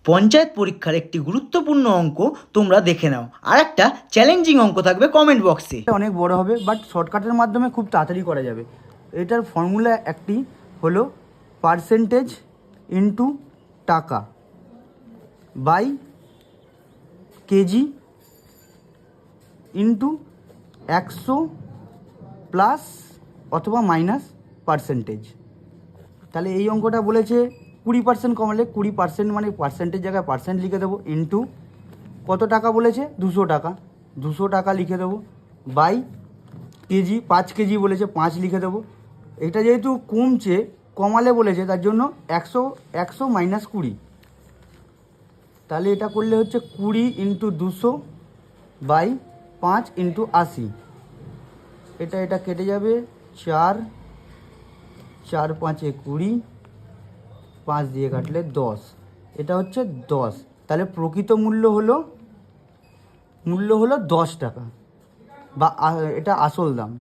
পঞ্চায়েত পরীক্ষার একটি গুরুত্বপূর্ণ অঙ্ক তোমরা দেখে নাও, আর একটা চ্যালেঞ্জিং অঙ্ক থাকবে কমেন্ট বক্সে। অনেক বড় হবে, বাট শর্টকাটের মাধ্যমে খুব তাড়াতাড়ি করা যাবে। এটার ফর্মুলা একটি হলো পার্সেন্টেজ ইন্টু টাকা বাই কেজি ইন্টু 100 প্লাস অথবা মাইনাস পার্সেন্টেজ। তাহলে এই অঙ্কটা বলেছে 20% কমালে 20% মানে পার্সেন্টেজ জায়গায় পার্সেন্ট লিখে দেবো, ইন্টু কত টাকা বলেছে 200 টাকা, 200 টাকা লিখে দেবো, বাই কেজি 5 কেজি বলেছে 5 লিখে দেবো। এটা যেহেতু কমছে, কমালে বলেছে, তার জন্য 100 মাইনাস 20। তাহলে এটা করলে হচ্ছে 20 ইন্টু 200 বাই 5 ইন্টু 80। এটা কেটে যাবে, 4 4 5 20, 5 দিয়ে কাটলে 10, এটা হচ্ছে 10। তাহলে প্রকৃত মূল্য হলো 10 টাকা, বা এটা আসল দাম।